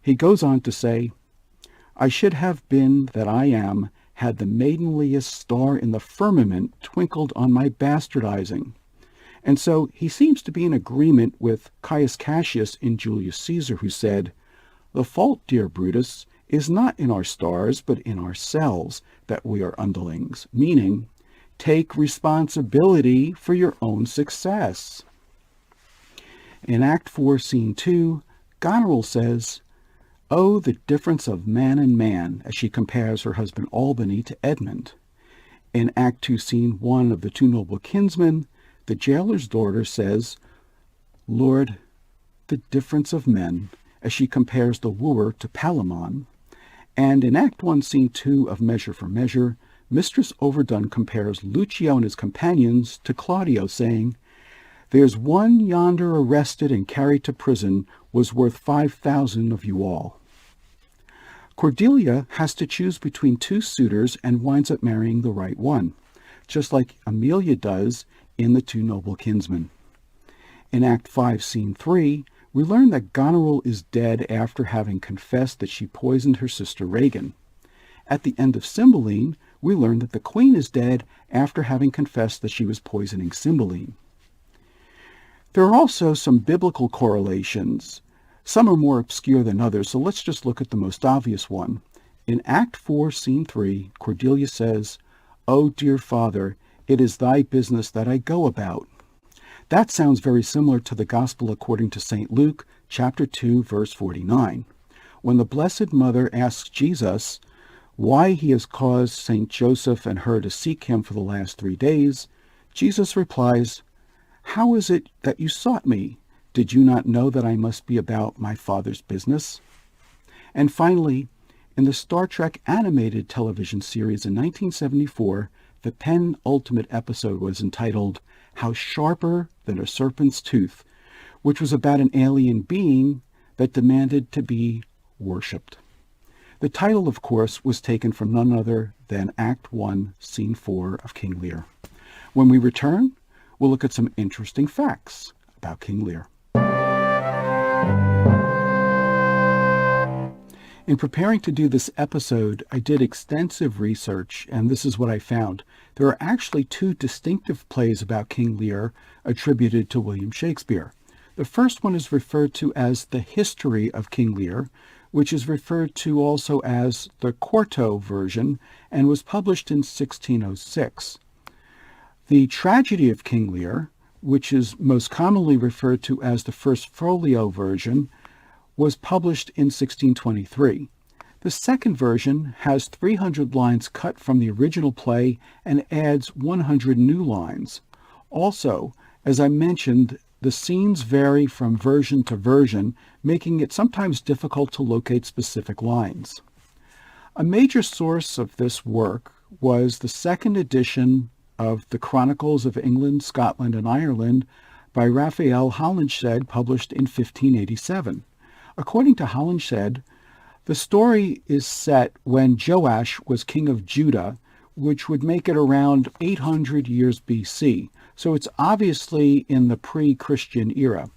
he goes on to say, "I should have been that I am, had the maidenliest star in the firmament twinkled on my bastardizing." And so he seems to be in agreement with Caius Cassius in Julius Caesar, who said, "The fault, dear Brutus, is not in our stars, but in ourselves, that we are underlings," meaning, take responsibility for your own success. In Act 4, Scene 2, Goneril says, "Oh, the difference of man and man," as she compares her husband Albany to Edmund. In Act 2, Scene 1 of The Two Noble Kinsmen, the jailer's daughter says, "Lord, the difference of men," as she compares the wooer to Palamon. And in Act 1, Scene 2 of Measure for Measure, Mistress Overdone compares Lucio and his companions to Claudio, saying, "There's one yonder arrested and carried to prison was worth 5,000 of you all." Cordelia has to choose between two suitors and winds up marrying the right one, just like Amelia does in The Two Noble Kinsmen. In Act 5, Scene 3, we learn that Goneril is dead after having confessed that she poisoned her sister Regan. At the end of Cymbeline, we learn that the queen is dead after having confessed that she was poisoning Cymbeline. There are also some biblical correlations. Some are more obscure than others, so let's just look at the most obvious one. In Act 4, Scene 3, Cordelia says, "O dear Father, it is thy business that I go about." That sounds very similar to the Gospel according to St. Luke, chapter 2, verse 49. When the Blessed Mother asks Jesus why he has caused St. Joseph and her to seek him for the last 3 days, Jesus replies, "How is it that you sought me? Did you not know that I must be about my Father's business?" And finally, in the Star Trek animated television series in 1974, the penultimate episode was entitled "How Sharper Than a Serpent's Tooth," which was about an alien being that demanded to be worshipped. The title, of course, was taken from none other than Act 1, Scene 4 of King Lear. When we return, we'll look at some interesting facts about King Lear. In preparing to do this episode, I did extensive research, and this is what I found. There are actually two distinctive plays about King Lear attributed to William Shakespeare. The first one is referred to as The History of King Lear, which is referred to also as the quarto version, and was published in 1606. The Tragedy of King Lear, which is most commonly referred to as the First Folio version, was published in 1623. The second version has 300 lines cut from the original play and adds 100 new lines. Also, as I mentioned, the scenes vary from version to version, making it sometimes difficult to locate specific lines. A major source of this work was the second edition of the Chronicles of England, Scotland, and Ireland by Raphael Holinshed, published in 1587. According to Holinshed, the story is set when Joash was king of Judah, which would make it around 800 years BC, so it's obviously in the pre-Christian era.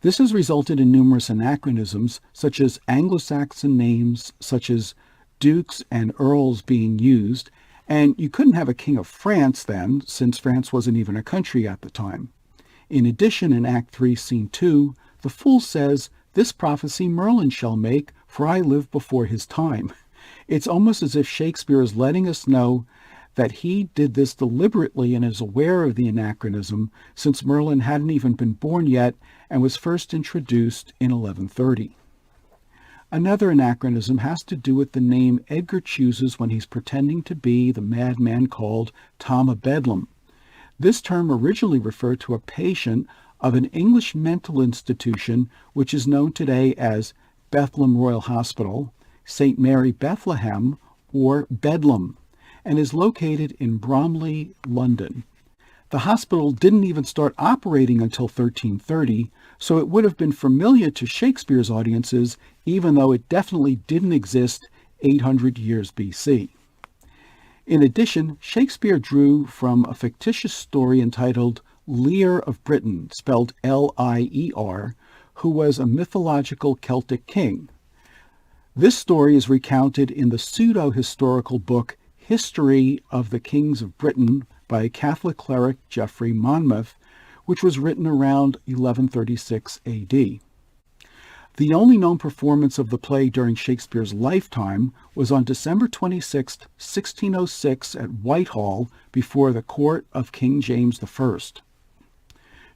This has resulted in numerous anachronisms, such as Anglo-Saxon names such as dukes and earls being used, and you couldn't have a king of France then, since France wasn't even a country at the time. In addition, in Act 3, Scene 2, the fool says, "This prophecy Merlin shall make, for I live before his time." It's almost as if Shakespeare is letting us know that he did this deliberately and is aware of the anachronism, since Merlin hadn't even been born yet and was first introduced in 1130. Another anachronism has to do with the name Edgar chooses when he's pretending to be the madman called Tom of Bedlam. This term originally referred to a patient of an English mental institution which is known today as Bethlehem Royal Hospital, St. Mary Bethlehem, or Bedlam, and is located in Bromley, London. The hospital didn't even start operating until 1330, so it would have been familiar to Shakespeare's audiences, even though it definitely didn't exist 800 years BC. In addition, Shakespeare drew from a fictitious story entitled Lear of Britain, spelled L-I-E-R, who was a mythological Celtic king. This story is recounted in the pseudo-historical book History of the Kings of Britain by Catholic cleric Geoffrey Monmouth, which was written around 1136 AD. The only known performance of the play during Shakespeare's lifetime was on December 26, 1606 at Whitehall before the court of King James I.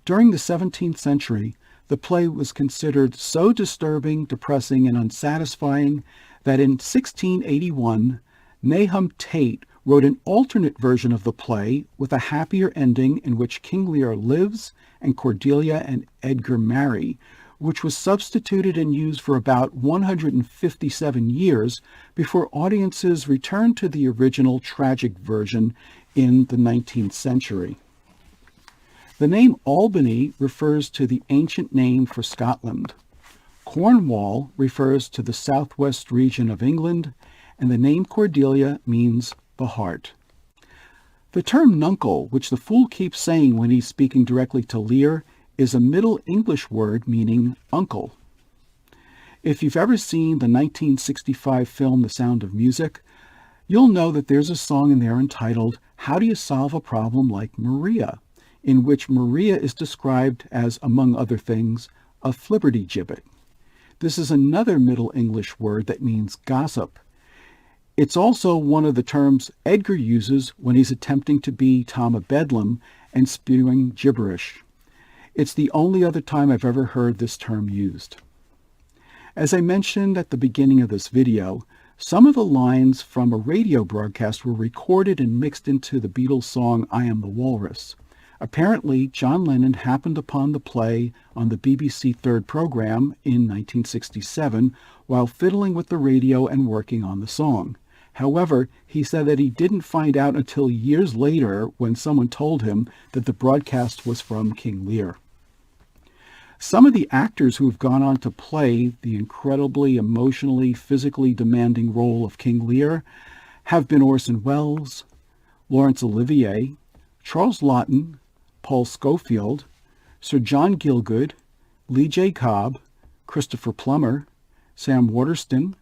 During the 17th century, the play was considered so disturbing, depressing, and unsatisfying that in 1681, Nahum Tate wrote an alternate version of the play with a happier ending in which King Lear lives and Cordelia and Edgar marry, which was substituted and used for about 157 years before audiences returned to the original tragic version in the 19th century. The name Albany refers to the ancient name for Scotland. Cornwall refers to the southwest region of England, and the name Cordelia means the heart. The term nuncle, which the fool keeps saying when he's speaking directly to Lear, is a Middle English word meaning uncle. If you've ever seen the 1965 film The Sound of Music, you'll know that there's a song in there entitled How Do You Solve a Problem Like Maria?, in which Maria is described as, among other things, a flibbertigibbet. This is another Middle English word that means gossip. It's also one of the terms Edgar uses when he's attempting to be Tom of Bedlam and spewing gibberish. It's the only other time I've ever heard this term used. As I mentioned at the beginning of this video, some of the lines from a radio broadcast were recorded and mixed into the Beatles song I Am the Walrus. Apparently, John Lennon happened upon the play on the BBC Third program in 1967 while fiddling with the radio and working on the song. However, he said that he didn't find out until years later when someone told him that the broadcast was from King Lear. Some of the actors who have gone on to play the incredibly emotionally, physically demanding role of King Lear have been Orson Welles, Laurence Olivier, Charles Laughton, Paul Scofield, Sir John Gielgud, Lee J. Cobb, Christopher Plummer, Sam Waterston,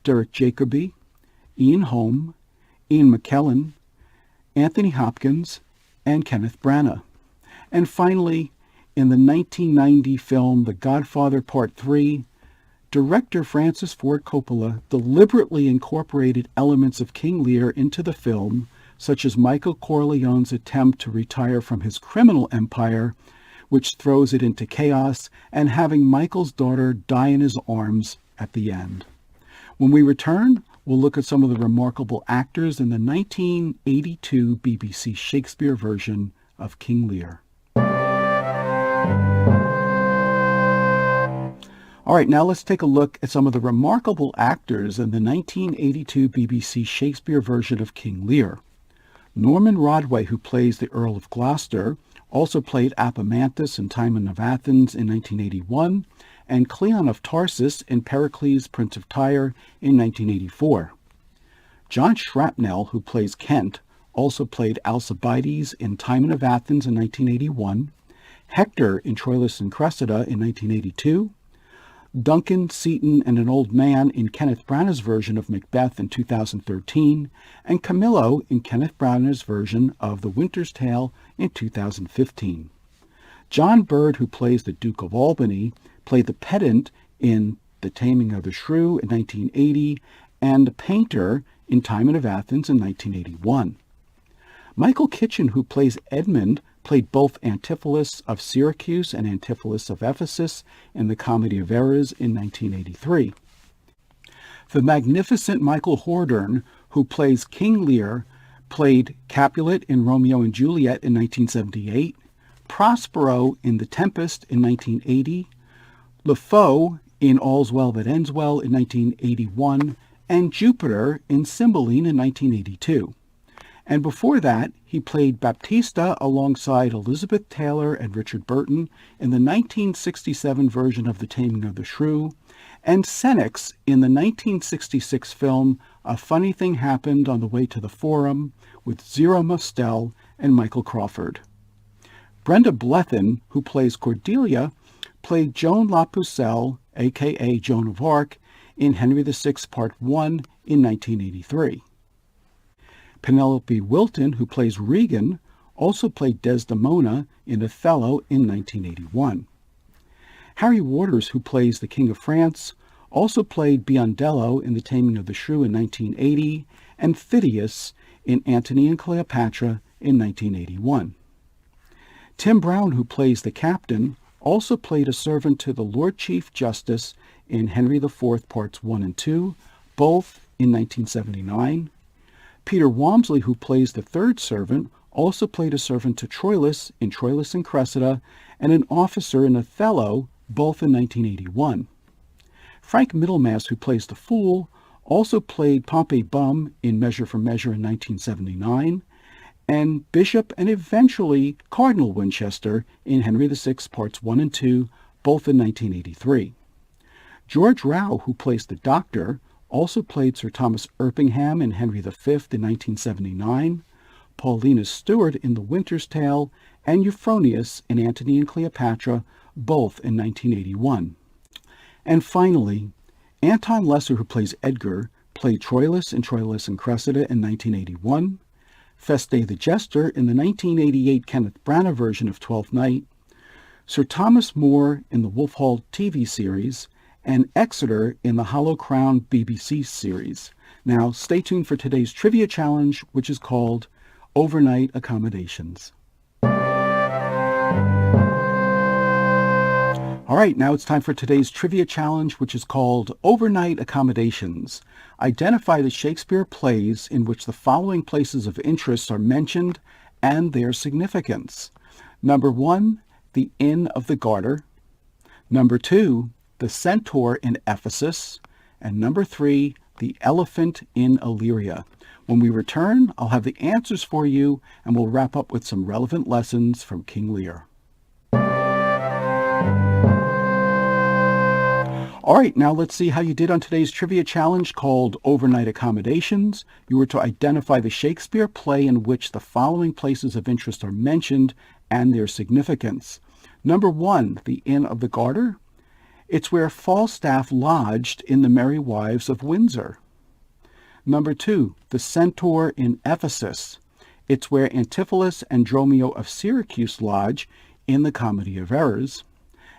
Derek Jacobi, Ian Holm, Ian McKellen, Anthony Hopkins, and Kenneth Branagh. And finally, in the 1990 film The Godfather Part 3, director Francis Ford Coppola deliberately incorporated elements of King Lear into the film, such as Michael Corleone's attempt to retire from his criminal empire, which throws it into chaos, and having Michael's daughter die in his arms at the end. When we return, we'll look at some of the remarkable actors in the 1982 BBC Shakespeare version of King Lear. All right, now let's take a look at some of the remarkable actors in the 1982 BBC Shakespeare version of King Lear. Norman Rodway, who plays the Earl of Gloucester, also played Apomantus in Timon of Athens in 1981, and Cleon of Tarsus in Pericles, Prince of Tyre in 1984. John Shrapnel, who plays Kent, also played Alcibiades in Timon of Athens in 1981, Hector in Troilus and Cressida in 1982, Duncan, Seaton, and an Old Man in Kenneth Branagh's version of Macbeth in 2013, and Camillo in Kenneth Branagh's version of The Winter's Tale in 2015. John Bird, who plays the Duke of Albany, played the pedant in The Taming of the Shrew in 1980, and the Painter in Timon of Athens in 1981. Michael Kitchen, who plays Edmund, played both Antipholus of Syracuse and Antipholus of Ephesus in The Comedy of Errors in 1983. The magnificent Michael Hordern, who plays King Lear, played Capulet in Romeo and Juliet in 1978, Prospero in The Tempest in 1980, LeFou in All's Well That Ends Well in 1981, and Jupiter in Cymbeline in 1982. And before that, he played Baptista alongside Elizabeth Taylor and Richard Burton in the 1967 version of The Taming of the Shrew, and Senex in the 1966 film A Funny Thing Happened on the Way to the Forum with Zero Mostel and Michael Crawford. Brenda Blethyn, who plays Cordelia, played Joan La Pucelle, a.k.a. Joan of Arc, in Henry VI Part I in 1983. Penelope Wilton, who plays Regan, also played Desdemona in Othello in 1981. Harry Waters, who plays the King of France, also played Biondello in The Taming of the Shrew in 1980, and Phidias in Antony and Cleopatra in 1981. Tim Brown, who plays the Captain, also played a servant to the Lord Chief Justice in Henry IV Parts 1 and 2, both in 1979. Peter Walmsley, who plays the third servant, also played a servant to Troilus in Troilus and Cressida, and an officer in Othello, both in 1981. Frank Middlemass, who plays the Fool, also played Pompey Bum in Measure for Measure in 1979, and Bishop and eventually Cardinal Winchester in Henry VI Parts 1 and 2, both in 1983. George Rao, who plays the Doctor, also played Sir Thomas Erpingham in Henry V in 1979, Paulina Stewart in The Winter's Tale, and Euphronius in Antony and Cleopatra, both in 1981. And finally, Anton Lesser, who plays Edgar, played Troilus in Troilus and Cressida in 1981, Feste the Jester in the 1988 Kenneth Branagh version of Twelfth Night, Sir Thomas More in the Wolf Hall TV series, and Exeter in the Hollow Crown BBC series. Now, stay tuned for today's trivia challenge, which is called Overnight Accommodations. All right, now it's time for today's trivia challenge, which is called Overnight Accommodations. Identify the Shakespeare plays in which the following places of interest are mentioned and their significance. Number 1, the Inn of the Garter. Number 2, the Centaur in Ephesus. And number 3, the Elephant in Illyria. When we return, I'll have the answers for you, and we'll wrap up with some relevant lessons from King Lear. All right, now let's see how you did on today's trivia challenge called Overnight Accommodations. You were to identify the Shakespeare play in which the following places of interest are mentioned and their significance. Number 1, the Inn of the Garter. It's where Falstaff lodged in The Merry Wives of Windsor. Number 2, the Centaur in Ephesus. It's where Antipholus and Dromio of Syracuse lodge in the Comedy of Errors.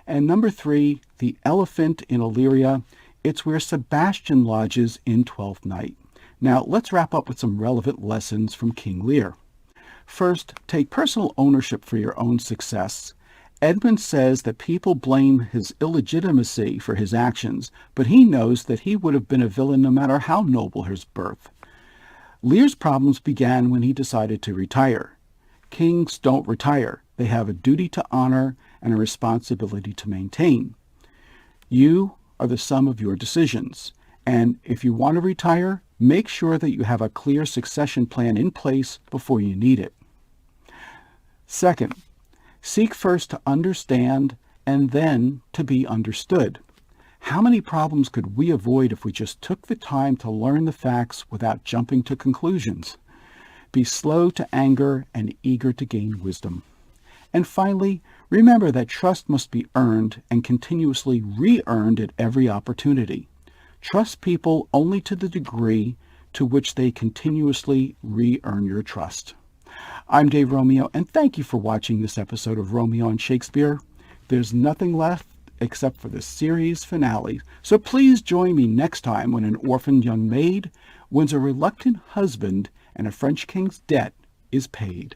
And number 3, the Elephant in Illyria. It's where Sebastian lodges in Twelfth Night. Now, let's wrap up with some relevant lessons from King Lear. First, take personal ownership for your own success. Edmund says that people blame his illegitimacy for his actions, but he knows that he would have been a villain no matter how noble his birth. Lear's problems began when he decided to retire. Kings don't retire. They have a duty to honor and a responsibility to maintain. You are the sum of your decisions, and if you want to retire, make sure that you have a clear succession plan in place before you need it. Second, seek first to understand and then to be understood. How many problems could we avoid if we just took the time to learn the facts without jumping to conclusions? Be slow to anger and eager to gain wisdom. And finally, remember that trust must be earned and continuously re-earned at every opportunity. Trust people only to the degree to which they continuously re-earn your trust. I'm Dave Romeo, and thank you for watching this episode of Romeo and Shakespeare. There's nothing left except for the series finale, so please join me next time when an orphaned young maid wins a reluctant husband and a French king's debt is paid.